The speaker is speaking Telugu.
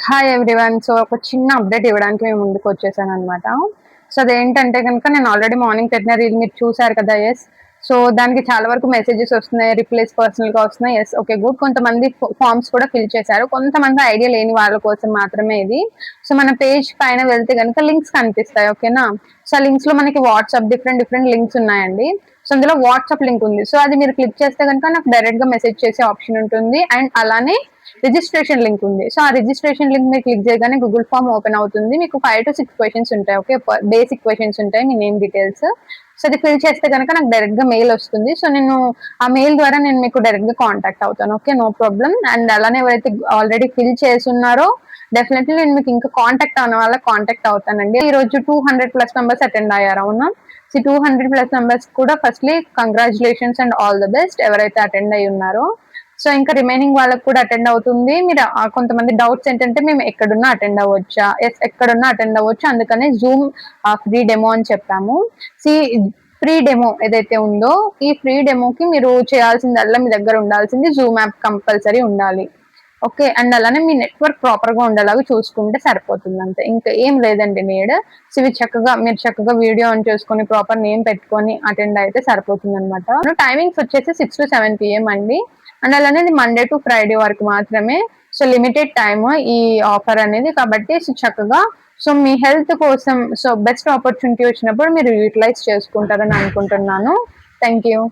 Hi everyone. సో ఒక చిన్న అప్డేట్ ఇవ్వడానికి మేము ముందుకు వచ్చేసాను అనమాట. సో అదేంటంటే కనుక నేను ఆల్రెడీ మార్నింగ్ పెట్టిన రీల్ మీరు చూసారు కదా. ఎస్, సో దానికి చాలా వరకు మెసేజెస్ వస్తున్నాయి, రిప్లైస్ పర్సనల్ గా వస్తున్నాయి. Yes, okay, good. కొంతమంది ఫార్మ్స్ కూడా ఫిల్ చేశారు, కొంతమంది ఐడియా లేని వాళ్ళ కోసం మాత్రమే ఇది. సో మన పేజ్ పైన వెళ్తే కనుక లింక్స్ కనిపిస్తాయి, ఓకేనా. సో ఆ లింక్స్ లో మనకి వాట్సాప్ డిఫరెంట్ లింక్స్ ఉన్నాయండి. సో అందులో వాట్సాప్ లింక్ ఉంది. సో అది మీరు క్లిక్ చేస్తే కనుక నాకు డైరెక్ట్ గా మెసేజ్ చేసే ఆప్షన్ ఉంటుంది. అండ్ అలానే రిజిస్ట్రేషన్ లింక్ ఉంది. సో ఆ రిజిస్ట్రేషన్ లింక్ మీరు క్లిక్ చేయగానే గూగుల్ ఫామ్ ఓపెన్ అవుతుంది. మీకు 5 to 6 క్వశ్చన్స్ ఉంటాయి. ఓకే, బేసిక్ క్వశ్చన్స్ ఉంటాయి, మీ నేమ్ డీటెయిల్స్. సో అది ఫిల్ చేస్తే కనుక నాకు డైరెక్ట్ గా మెయిల్ వస్తుంది. సో నేను ఆ మెయిల్ ద్వారా నేను మీకు డైరెక్ట్ గా కాంటాక్ట్ అవుతాను. Okay, no problem. అండ్ అలానే ఎవరైతే ఆల్రెడీ ఫిల్ చేస్తున్నారో డెఫినెట్లీ నేను మీకు ఇంకా కాంటాక్ట్ అవ్వడం వల్ల కాంటాక్ట్ అవుతానండి. ఈ రోజు 200+ మెంబర్స్ అటెండ్ అయ్యారు, అవునా. 200+ మెంబర్స్ కూడా firstly congratulations and all the best ఎవరైతే అటెండ్ అయ్యి ఉన్నారో. సో ఇంకా రిమైనింగ్ వాళ్ళకి కూడా అటెండ్ అవుతుంది. మీరు కొంతమంది డౌట్స్ ఏంటంటే మేము ఎక్కడున్నా అటెండ్ అవ్వచ్చా? ఎస్, ఎక్కడున్నా అటెండ్ అవ్వచ్చు. అందుకనే జూమ్ ఫ్రీ డెమో అని చెప్పాము. సి ఫ్రీ డెమో ఏదైతే ఉందో ఈ ఫ్రీ డెమోకి మీరు చేయాల్సిందల్లా మీ దగ్గర ఉండాల్సింది జూమ్ యాప్ కంపల్సరీ ఉండాలి. ఓకే, అండ్ అలానే మీ నెట్వర్క్ ప్రాపర్ గా ఉండేలాగా చూసుకుంటే సరిపోతుంది, అంతే. ఇంకా ఏం లేదండి నీడ్. సో ఇవి మీరు చక్కగా వీడియో ఆన్ చేసుకొని ప్రాపర్ నేమ్ పెట్టుకొని అటెండ్ అయితే సరిపోతుంది అనమాట. టైమింగ్స్ వచ్చేసి 6 to 7 PM అండి. అండ్ అలానే మండే టు ఫ్రైడే వరకు మాత్రమే. సో లిమిటెడ్ టైమ్ ఈ ఆఫర్ అనేది, కాబట్టి చక్కగా సో మీ హెల్త్ కోసం సో బెస్ట్ ఆపర్చునిటీ వచ్చినప్పుడు మీరు యూటిలైజ్ చేసుకుంటారని అనుకుంటున్నాను. Thank you.